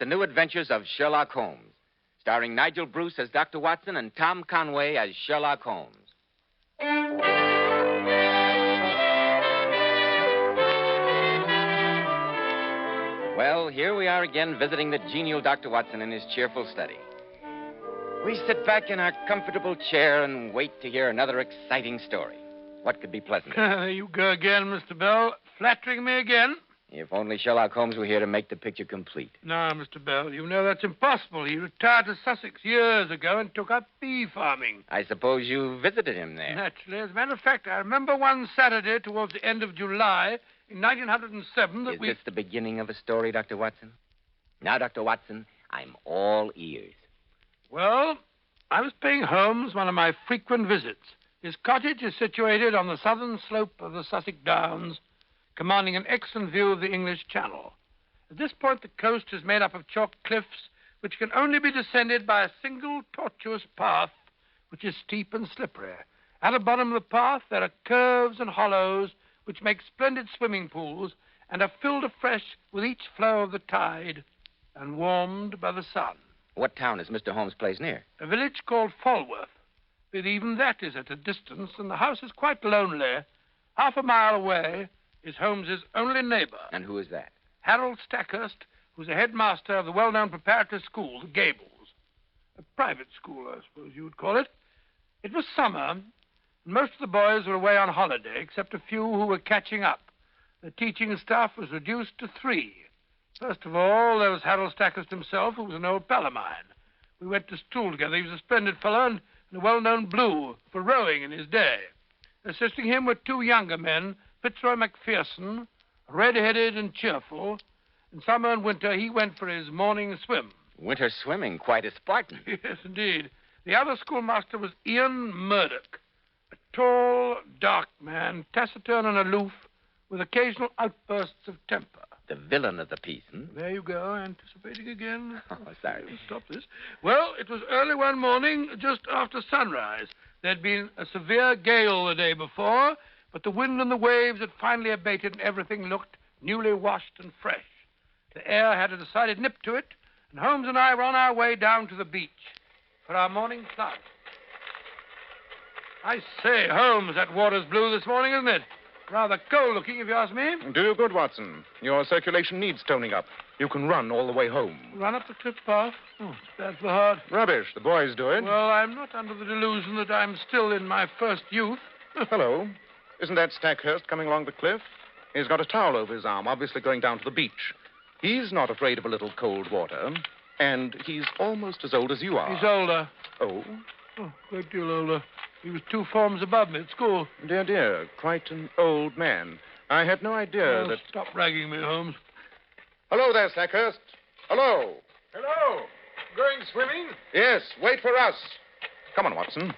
the new adventures of Sherlock Holmes, starring Nigel Bruce as Dr. Watson and Tom Conway as Sherlock Holmes. Well, here we are again visiting the genial Dr. Watson in his cheerful study. We sit back in our comfortable chair and wait to hear another exciting story. What could be pleasanter? There you go again, Mr. Bell. Flattering me again. If only Sherlock Holmes were here to make the picture complete. No, Mr. Bell, you know that's impossible. He retired to Sussex years ago and took up bee farming. I suppose you visited him there. Naturally. As a matter of fact, I remember one Saturday towards the end of July in 1907 that Is this the beginning of a story, Dr. Watson? Now, Dr. Watson, I'm all ears. Well, I was paying Holmes one of my frequent visits. His cottage is situated on the southern slope of the Sussex Downs, commanding an excellent view of the English Channel. At this point, the coast is made up of chalk cliffs, which can only be descended by a single tortuous path, which is steep and slippery. At the bottom of the path, there are curves and hollows, which make splendid swimming pools and are filled afresh with each flow of the tide and warmed by the sun. What town is Mr. Holmes' place near? A village called Falworth. But even that is at a distance, and the house is quite lonely. Half a mile away is Holmes's only neighbor. And who is that? Harold Stackhurst, who's a headmaster of the well-known preparatory school, the Gables. A private school, I suppose you would call it. It was summer, and most of the boys were away on holiday, except a few who were catching up. The teaching staff was reduced to 3. First of all, there was Harold Stackhurst himself, who was an old pal of mine. We went to school together. He was a splendid fellow and a well-known blue for rowing in his day. Assisting him were 2 younger men, Fitzroy Macpherson, red-headed and cheerful. In summer and winter, he went for his morning swim. Winter swimming, quite a Spartan. Yes, indeed. The other schoolmaster was Ian Murdoch, a tall, dark man, taciturn and aloof, with occasional outbursts of temper. The villain of the piece, There you go, anticipating again. Oh, sorry. Stop this. Well, it was early one morning, just after sunrise. There'd been a severe gale the day before, but the wind and the waves had finally abated and everything looked newly washed and fresh. The air had a decided nip to it, and Holmes and I were on our way down to the beach for our morning plunge. I say, Holmes, that water's blue this morning, isn't it? Rather cold-looking, if you ask me. Do you good, Watson. Your circulation needs toning up. You can run all the way home. Run up the cliff path? Oh, it's bad for the heart. Rubbish. The boys do it. Well, I'm not under the delusion that I'm still in my first youth. Hello. Isn't that Stackhurst coming along the cliff? He's got a towel over his arm, obviously going down to the beach. He's not afraid of a little cold water, and he's almost as old as you are. He's older. Oh? Oh, a great deal older. He was 2 forms above me at school. Dear, dear, quite an old man. I had no idea that... Stop ragging me, Holmes. Hello there, Stackhurst. Hello. Hello. Going swimming? Yes, wait for us. Come on, Watson.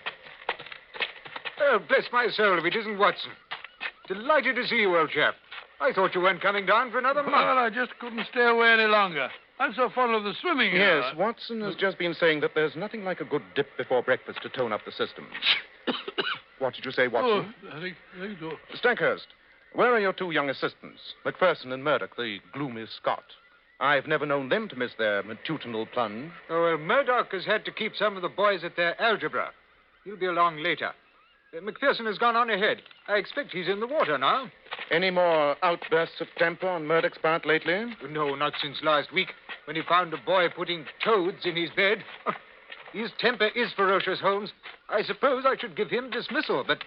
Oh, bless my soul if it isn't Watson. Delighted to see you, old chap. I thought you weren't coming down for another month. Well, I just couldn't stay away any longer. I'm so fond of the swimming. Yes, Watson has just been saying that there's nothing like a good dip before breakfast to tone up the system. What did you say, Watson? Oh, I think so. Stackhurst, where are your 2 young assistants, Macpherson and Murdoch, the gloomy Scot? I've never known them to miss their matutinal plunge. Oh, well, Murdoch has had to keep some of the boys at their algebra. He'll be along later. Macpherson has gone on ahead. I expect he's in the water now. Any more outbursts of temper on Murdoch's part lately? No, not since last week, when he found a boy putting toads in his bed. His temper is ferocious, Holmes. I suppose I should give him dismissal, but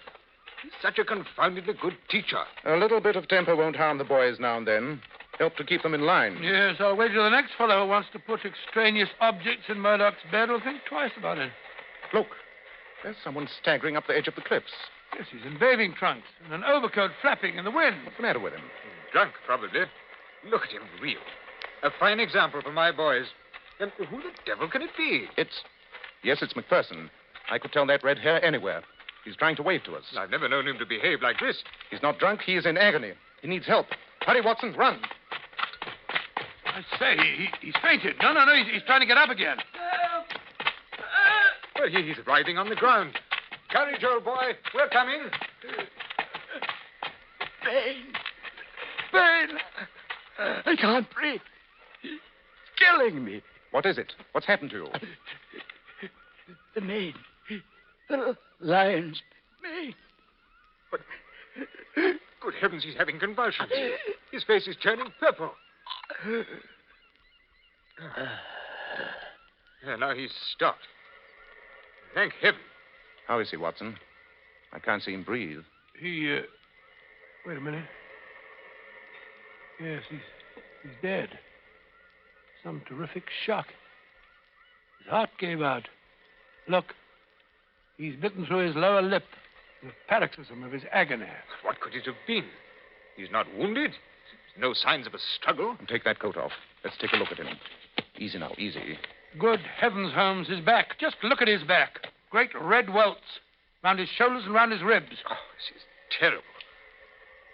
he's such a confoundedly good teacher. A little bit of temper won't harm the boys now and then. Help to keep them in line. Yes, I'll wait till the next fellow who wants to put extraneous objects in Murdoch's bed will think twice about it. Look, there's someone staggering up the edge of the cliffs. Yes, he's in bathing trunks and an overcoat flapping in the wind. What's the matter with him? Drunk, probably. Look at him reel. A fine example for my boys. And who the devil can it be? Yes, it's Macpherson. I could tell that red hair anywhere. He's trying to wave to us. I've never known him to behave like this. He's not drunk. He is in agony. He needs help. Hurry, Watson, run. I say, he's fainted. No, he's trying to get up again. Well, he's writhing on the ground. Courage, old boy. We're coming. Pain. I can't breathe. killing me. What is it? What's happened to you? The mane. The lion's mane. Good heavens, he's having convulsions. His face is turning purple. Now he's stopped. Thank heaven. How is he, Watson? I can't see him breathe. He, wait a minute. Yes, he's dead. Some terrific shock. His heart gave out. Look, he's bitten through his lower lip. The paroxysm of his agony. What could it have been? He's not wounded. No signs of a struggle. Take that coat off. Let's take a look at him. Easy now, easy. Good heavens, Holmes, his back. Just look at his back. Great red welts round his shoulders and round his ribs. Oh, this is terrible.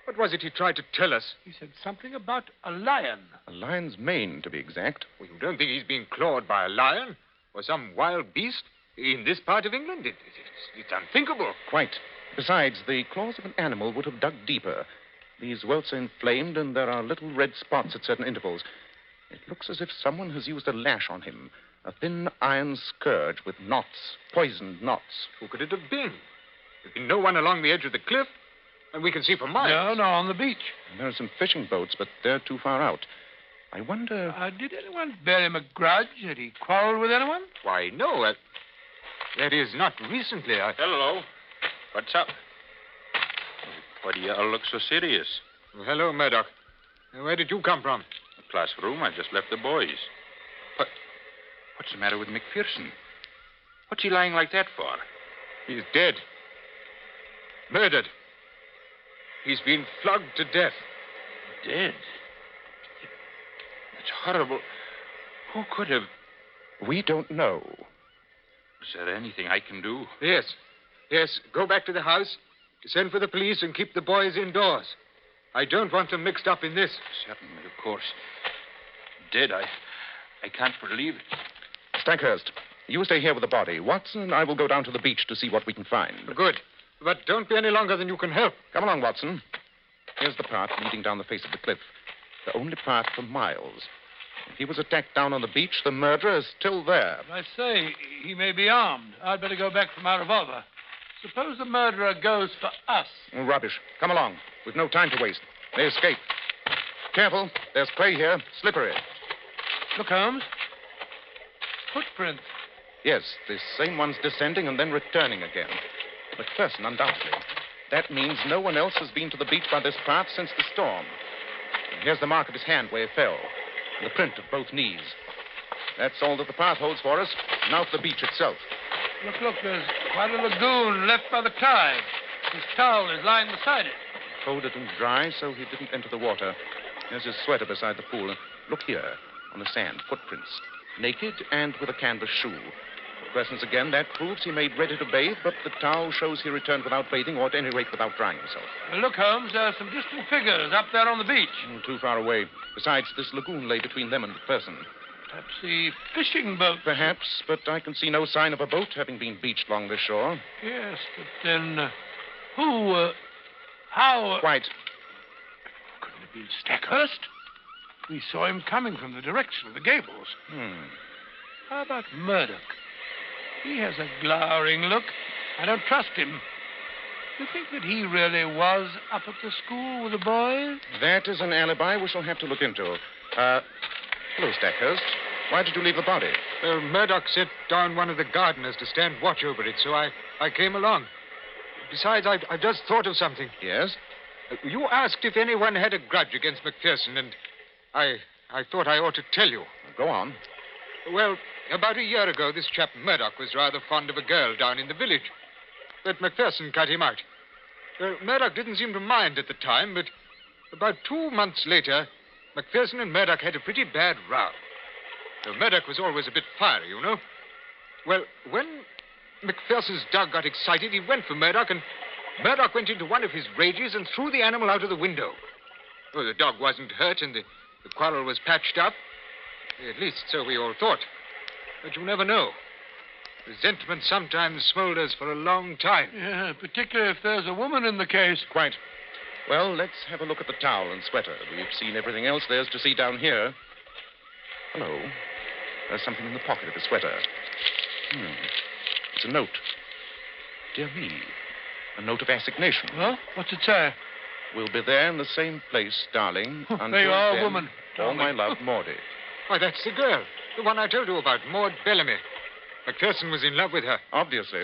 What was it he tried to tell us? He said something about a lion. A lion's mane, to be exact. Well, you don't think he's being clawed by a lion or some wild beast in this part of England? It's unthinkable. Quite. Besides, the claws of an animal would have dug deeper. These welts are inflamed, and there are little red spots at certain intervals. It looks as if someone has used a lash on him. A thin iron scourge with knots, poisoned knots. Who could it have been? There's been no one along the edge of the cliff, and we can see for miles. No, on the beach. And there are some fishing boats, but they're too far out. I wonder... Did anyone bear him a grudge? Had he quarreled with anyone? Why, no. That is, not recently. Hello. What's up? Why do you all look so serious? Well, hello, Murdoch. Where did you come from? The classroom. I just left the boys. But what's the matter with McPherson? What's he lying like that for? He's dead. Murdered. He's been flogged to death. Dead? It's horrible. Who could have... We don't know. Is there anything I can do? Yes. Yes, go back to the house, send for the police, and keep the boys indoors. I don't want them mixed up in this. Certainly, of course. Dead, I can't believe it. Stackhurst, you stay here with the body. Watson and I will go down to the beach to see what we can find. Good. But don't be any longer than you can help. Come along, Watson. Here's the path leading down the face of the cliff. The only path for miles. If he was attacked down on the beach, the murderer is still there. I say, he may be armed. I'd better go back for my revolver. Suppose the murderer goes for us. Rubbish. Come along. We've no time to waste. They escape. Careful. There's clay here. Slippery. Look, Holmes. Footprints. Yes, the same one's descending and then returning again. McPherson, undoubtedly. That means no one else has been to the beach by this path since the storm. And here's the mark of his hand where he fell. And the print of both knees. That's all that the path holds for us. Now for the beach itself. Look, there's quite a lagoon left by the tide. His towel is lying beside it. Folded and dry, so he didn't enter the water. There's his sweater beside the pool. Look here, on the sand, footprints. Naked and with a canvas shoe. Presence again, that proves he made ready to bathe, but the towel shows he returned without bathing, or at any rate without drying himself. Look, Holmes, there are some distant figures up there on the beach. Too far away. Besides, this lagoon lay between them and McPherson. Perhaps the fishing boat. Perhaps, but I can see no sign of a boat having been beached along the shore. Yes, but then how... Quite. Couldn't it be Stackhurst? We saw him coming from the direction of the gables. How about Murdoch? He has a glowering look. I don't trust him. Do you think that he really was up at the school with the boys? That is an alibi we shall have to look into. Hello, Stackhurst. Why did you leave the body? Murdoch sent down one of the gardeners to stand watch over it, so I came along. Besides, I've just thought of something. Yes? You asked if anyone had a grudge against McPherson, and I thought I ought to tell you. Go on. Well, about a year ago, this chap Murdoch was rather fond of a girl down in the village. But McPherson cut him out. Murdoch didn't seem to mind at the time, but about 2 months later, McPherson and Murdoch had a pretty bad row. Murdoch was always a bit fiery, you know. Well, when McPherson's dog got excited, he went for Murdoch, and Murdoch went into one of his rages and threw the animal out of the window. Well, the dog wasn't hurt, and the quarrel was patched up. At least so we all thought. But you never know. Resentment sometimes smolders for a long time. Yeah, particularly if there's a woman in the case. Quite. Well, let's have a look at the towel and sweater. We've seen everything else there's to see down here. Hello. There's something in the pocket of his sweater. It's a note. Dear me. A note of assignation. Well, what's it say? We'll be there in the same place, darling. Until There you are, then, woman. All my love, Maudie. Why, that's the girl. The one I told you about, Maud Bellamy. Macpherson was in love with her. Obviously.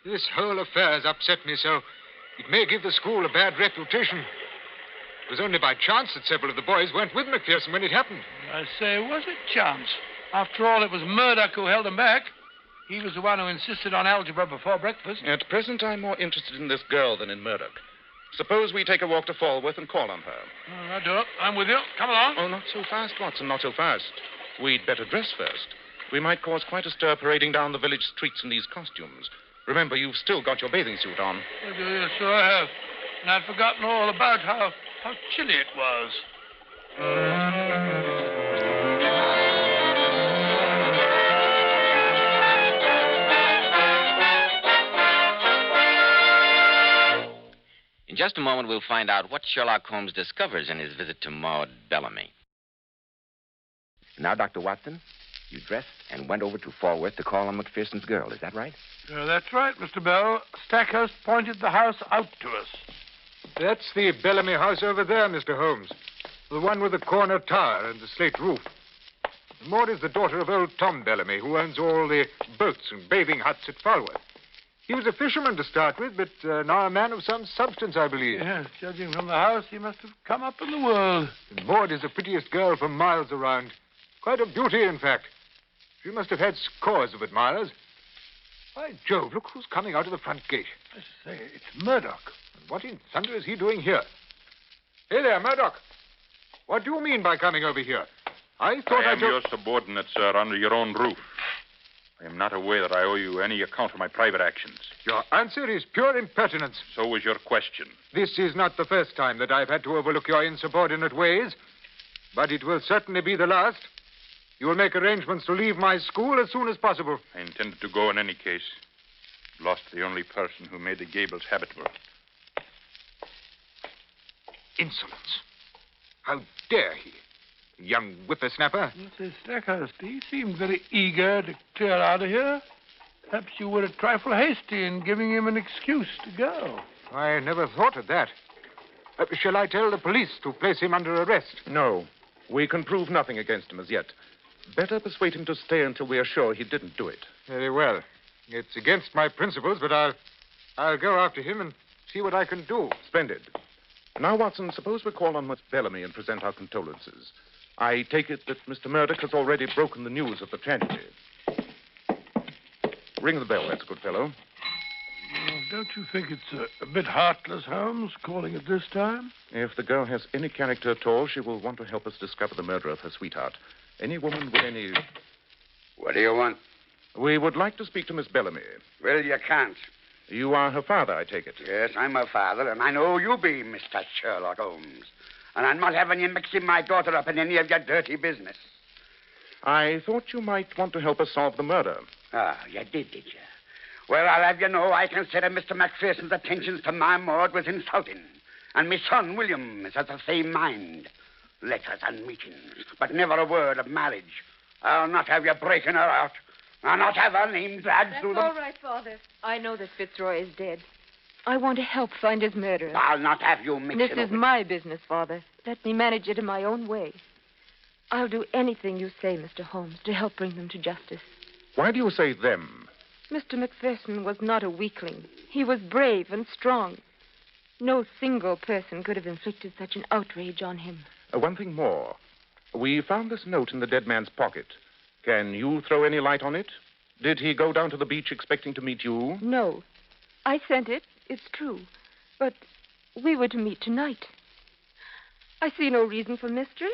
This whole affair has upset me so it may give the school a bad reputation. It was only by chance that several of the boys weren't with Macpherson when it happened. I say, was it chance? After all, it was Murdoch who held him back. He was the one who insisted on algebra before breakfast. At present, I'm more interested in this girl than in Murdoch. Suppose we take a walk to Falworth and call on her. All right, do. I'm with you. Come along. Oh, not so fast, Watson, not so fast. We'd better dress first. We might cause quite a stir parading down the village streets in these costumes. Remember, you've still got your bathing suit on. Yes, sure I have. And I'd forgotten all about how chilly it was. In just a moment, we'll find out what Sherlock Holmes discovers in his visit to Maud Bellamy. Now, Dr. Watson, you dressed and went over to Falworth to call on Macpherson's girl. Is that right? That's right, Mr. Bell. Stackhurst pointed the house out to us. That's the Bellamy house over there, Mr. Holmes. The one with the corner tower and the slate roof. Maud is the daughter of old Tom Bellamy, who owns all the boats and bathing huts at Falworth. He was a fisherman to start with, but now a man of some substance, I believe. Yes, judging from the house, he must have come up in the world. And Maud is the prettiest girl for miles around. Quite a beauty, in fact. She must have had scores of admirers. By Jove, look who's coming out of the front gate. I say, it's Murdoch. And what in thunder is he doing here? Hey there, Murdoch. What do you mean by coming over here? I thought I am your subordinate, sir, under your own roof. I am not aware that I owe you any account of my private actions. Your answer is pure impertinence. So was your question. This is not the first time that I've had to overlook your insubordinate ways, but it will certainly be the last. You will make arrangements to leave my school as soon as possible. I intended to go in any case. Lost the only person who made the Gables habitable. Insolence. How dare he? Young whippersnapper. Mr. Stackhurst, he seemed very eager to clear out of here. Perhaps you were a trifle hasty in giving him an excuse to go. I never thought of that. Shall I tell the police to place him under arrest? No. We can prove nothing against him as yet. Better persuade him to stay until we are sure he didn't do it. Very well. It's against my principles, but I'll go after him and see what I can do. Splendid. Now, Watson, suppose we call on Miss Bellamy and present our condolences. I take it that Mr. Murdoch has already broken the news of the tragedy. Ring the bell, that's a good fellow. Well, don't you think it's a bit heartless, Holmes, calling at this time? If the girl has any character at all, she will want to help us discover the murder of her sweetheart. Any woman with any... What do you want? We would like to speak to Miss Bellamy. Well, you can't. You are her father, I take it. Yes, I'm her father, and I know you be, Mr. Sherlock Holmes. And I'm not having you mixing my daughter up in any of your dirty business. I thought you might want to help us solve the murder. Ah, you did you? Well, I'll have you know I consider Mr. Macpherson's attentions to my Maud was insulting. And my son, William, is of the same mind. Letters and meetings, but never a word of marriage. I'll not have you breaking her out. I'll not have her name dragged through them. That's all right, Father. I know that Fitzroy is dead. I want to help find his murderer. I'll not have you mixing This up is with- my business, Father. Let me manage it in my own way. I'll do anything you say, Mr. Holmes, to help bring them to justice. Why do you say them? Mr. Macpherson was not a weakling. He was brave and strong. No single person could have inflicted such an outrage on him. One thing more. We found this note in the dead man's pocket. Can you throw any light on it? Did he go down to the beach expecting to meet you? No. I sent it, it's true. But we were to meet tonight. I see no reason for mystery.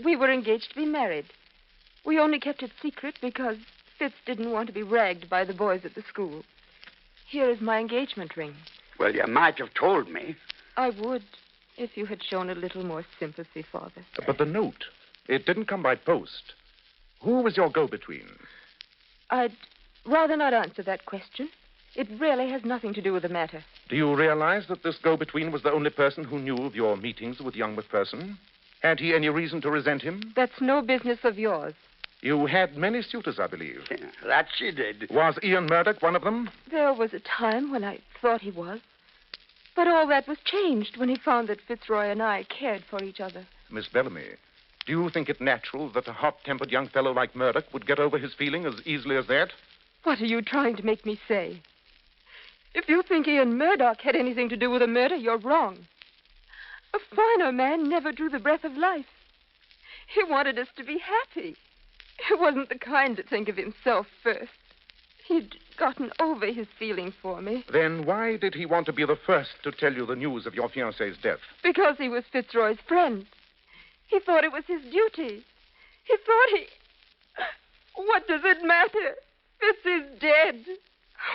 We were engaged to be married. We only kept it secret because Fitz didn't want to be ragged by the boys at the school. Here is my engagement ring. Well, you might have told me. I would, if you had shown a little more sympathy, Father. But the note, it didn't come by post. Who was your go-between? I'd rather not answer that question. It really has nothing to do with the matter. Do you realize that this go-between was the only person who knew of your meetings with young Macpherson? Had he any reason to resent him? That's no business of yours. You had many suitors, I believe. That she did. Was Ian Murdoch one of them? There was a time when I thought he was. But all that was changed when he found that Fitzroy and I cared for each other. Miss Bellamy, do you think it natural that a hot-tempered young fellow like Murdoch would get over his feeling as easily as that? What are you trying to make me say? If you think Ian Murdoch had anything to do with the murder, you're wrong. A finer man never drew the breath of life. He wanted us to be happy. He wasn't the kind to think of himself first. He'd gotten over his feeling for me. Then why did he want to be the first to tell you the news of your fiancé's death? Because he was Fitzroy's friend. He thought it was his duty. He thought he... What does it matter? Fitz is dead.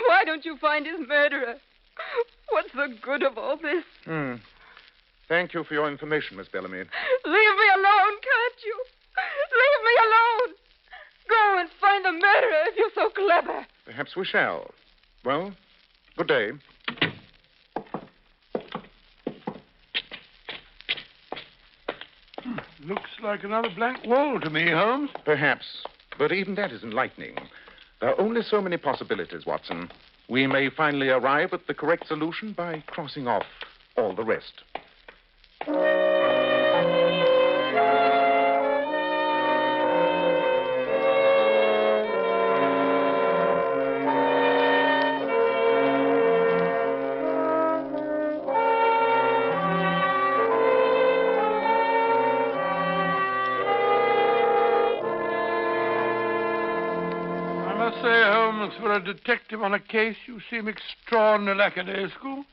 Why don't you find his murderer? What's the good of all this? Thank you for your information, Miss Bellamy. Leave me alone, can't you? Leave me alone. Go and find the murderer if you're so clever. Perhaps we shall. Well, good day. Looks like another blank wall to me, Holmes. Perhaps. But even that is enlightening. There are only so many possibilities, Watson. We may finally arrive at the correct solution by crossing off all the rest. For a detective on a case, you seem extraordinarily lackadaisical.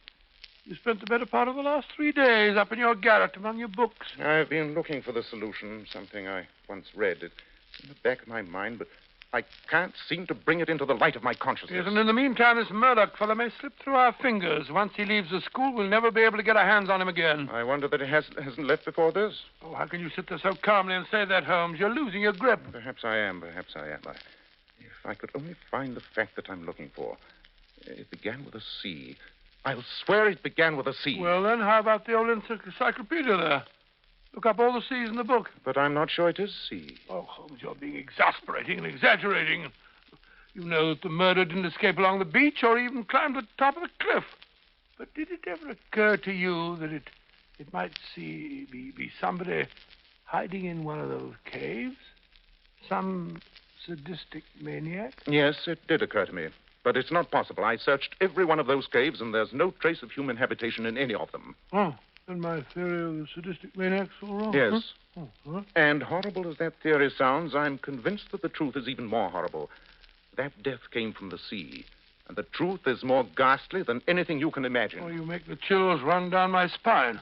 You spent the better part of the last 3 days up in your garret among your books. I've been looking for the solution, something I once read. It's in the back of my mind, but I can't seem to bring it into the light of my consciousness. Yes, and in the meantime, this Murdoch fellow may slip through our fingers. Once he leaves the school, we'll never be able to get our hands on him again. I wonder that he hasn't left before this. Oh, how can you sit there so calmly and say that, Holmes? You're losing your grip. Perhaps I am. If I could only find the fact that I'm looking for. It began with a C. I'll swear it began with a C. Well, then, how about the old encyclopedia there? Look up all the C's in the book. But I'm not sure it is C. Oh, Holmes, you're being exasperating and exaggerating. You know that the murderer didn't escape along the beach or even climb to the top of the cliff. But did it ever occur to you that it might be somebody hiding in one of those caves? Some sadistic maniac? Yes, it did occur to me. But it's not possible. I searched every one of those caves, and there's no trace of human habitation in any of them. Oh, then my theory of the sadistic maniac's all wrong. Yes. Huh? Oh, and horrible as that theory sounds, I'm convinced that the truth is even more horrible. That death came from the sea, and the truth is more ghastly than anything you can imagine. Oh, you make the chills run down my spine.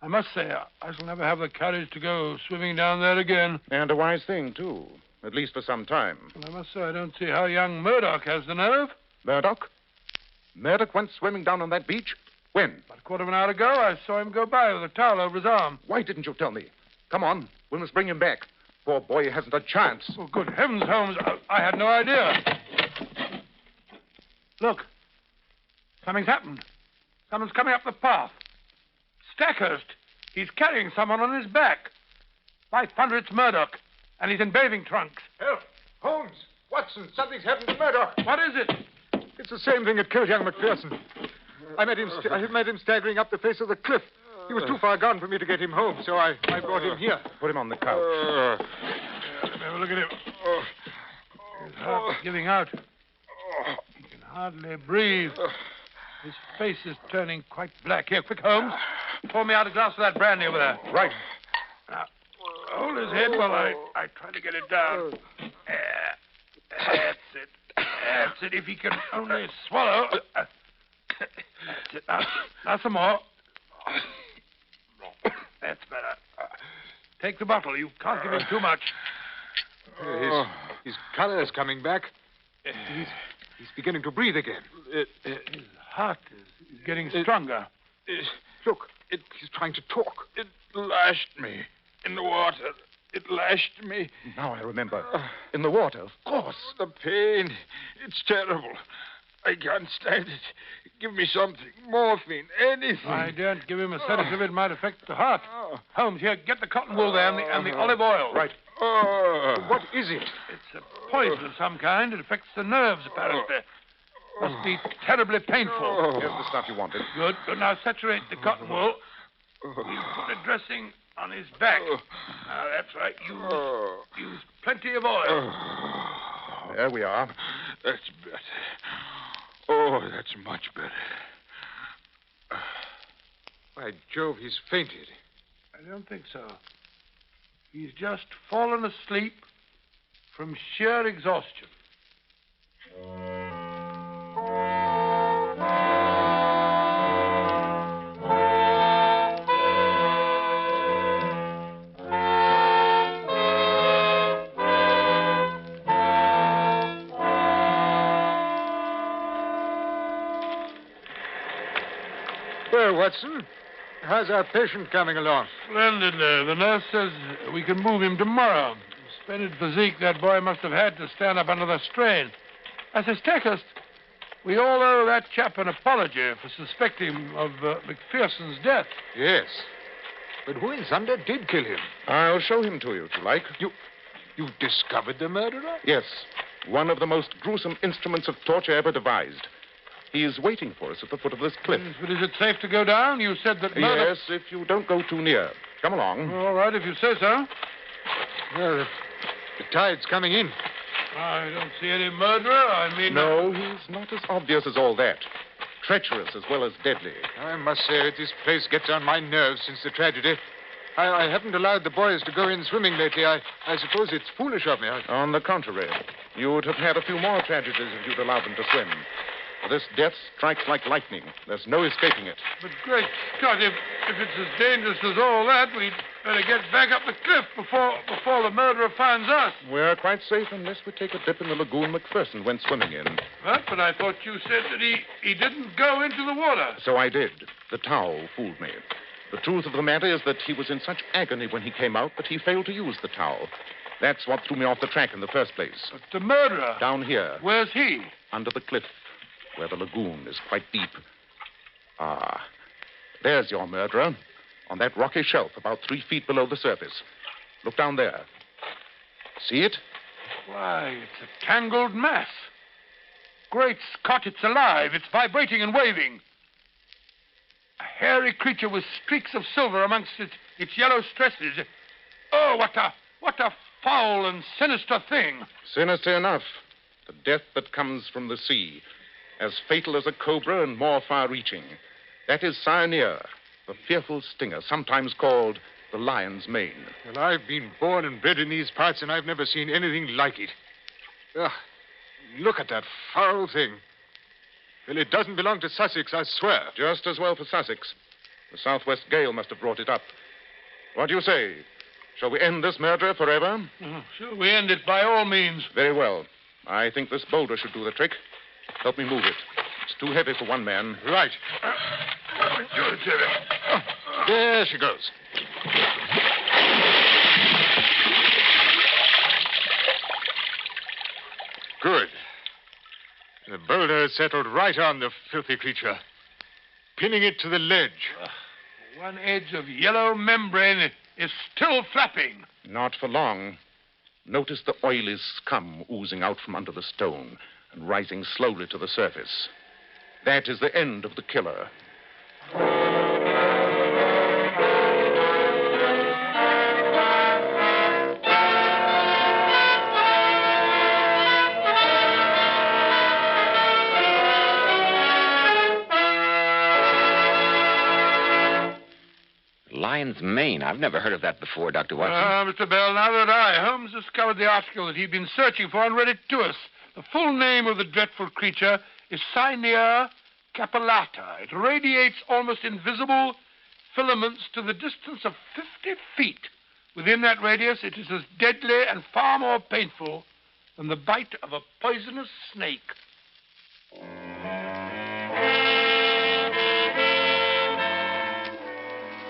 I must say, I shall never have the courage to go swimming down there again. And a wise thing, too. At least for some time. Well, I must say, I don't see how young Murdoch has the nerve. Murdoch? Murdoch went swimming down on that beach? When? About a quarter of an hour ago, I saw him go by with a towel over his arm. Why didn't you tell me? Come on, we must bring him back. Poor boy hasn't a chance. Oh, good heavens, Holmes. I had no idea. Look. Something's happened. Someone's coming up the path. Stackhurst. He's carrying someone on his back. 500, it's Murdoch. And he's in bathing trunks. Help! Holmes! Watson! Something's happened to Murdoch! What is it? It's the same thing that killed young McPherson. I met him staggering up the face of the cliff. He was too far gone for me to get him home, so I brought him here. Put him on the couch. Have a look at him. His heart's giving out. He can hardly breathe. His face is turning quite black. Here, quick, Holmes. Pour me out a glass of that brandy over there. Right. Now, hold his head while I try to get it down. That's it. That's it. If he can only swallow. That's it. Now some more. That's better. Take the bottle. You can't give him too much. His color is coming back. He's beginning to breathe again. His heart is getting stronger. Look, he's trying to talk. It lashed me in the water. It lashed me. Now I remember. In the water, of course. The pain. It's terrible. I can't stand it. Give me something. Morphine. Anything. I daren't give him a sedative. It might affect the heart. Holmes, here, get the cotton wool there and the olive oil. Right. What is it? It's a poison of some kind. It affects the nerves, apparently. Must be terribly painful. Here's the stuff you wanted. Good. But now saturate the cotton wool. We'll put a dressing on his back. Now, that's right. Use plenty of oil. There we are. That's better. Oh, that's much better. By Jove, he's fainted. I don't think so. He's just fallen asleep from sheer exhaustion. Well, Watson, how's our patient coming along? Splendidly. The nurse says we can move him tomorrow. Splendid physique that boy must have had to stand up under the strain. I say, Stackhurst, we all owe that chap an apology for suspecting him of McPherson's death. Yes. But who in thunder did kill him? I'll show him to you, if you like. You've discovered the murderer? Yes. One of the most gruesome instruments of torture ever devised. He is waiting for us at the foot of this cliff. But is it safe to go down? You said that murder... Yes, if you don't go too near. Come along. All right, if you say so. Well, the tide's coming in. I don't see any murderer. I mean... No, he's not as obvious as all that. Treacherous as well as deadly. I must say, this place gets on my nerves since the tragedy. I haven't allowed the boys to go in swimming lately. I suppose it's foolish of me. On the contrary, you would have had a few more tragedies if you'd allowed them to swim. This death strikes like lightning. There's no escaping it. But great Scott, if it's as dangerous as all that, we'd better get back up the cliff before the murderer finds us. We're quite safe unless we take a dip in the lagoon McPherson went swimming in. What? But I thought you said that he didn't go into the water. So I did. The towel fooled me. The truth of the matter is that he was in such agony when he came out that he failed to use the towel. That's what threw me off the track in the first place. But the murderer? Down here. Where's he? Under the cliff, where the lagoon is quite deep. Ah, there's your murderer, on that rocky shelf about 3 feet below the surface. Look down there. See it? Why, it's a tangled mass. Great Scott, it's alive. It's vibrating and waving. A hairy creature with streaks of silver amongst its yellow stresses. Oh, what a foul and sinister thing. Sinister enough. The death that comes from the sea. As fatal as a cobra and more far-reaching. That is Cyanea, the fearful stinger, sometimes called the lion's mane. Well, I've been born and bred in these parts, and I've never seen anything like it. Ugh, look at that foul thing. Well, it doesn't belong to Sussex, I swear. Just as well for Sussex. The southwest gale must have brought it up. What do you say? Shall we end this murder forever? Shall we end it by all means? Very well. I think this boulder should do the trick. Help me move it. It's too heavy for one man. Right. There she goes. Good. The boulder has settled right on the filthy creature, pinning it to the ledge. One edge of yellow membrane is still flapping. Not for long. Notice the oily scum oozing out from under the stone and rising slowly to the surface. That is the end of the killer. Lion's mane. I've never heard of that before, Dr. Watson. Mr. Bell, neither had I. Holmes discovered the article that he'd been searching for and read it to us. The full name of the dreadful creature is Cyanea capillata. It radiates almost invisible filaments to the distance of 50 feet. Within that radius, it is as deadly and far more painful than the bite of a poisonous snake.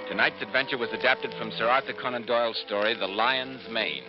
Tonight's adventure was adapted from Sir Arthur Conan Doyle's story, The Lion's Mane.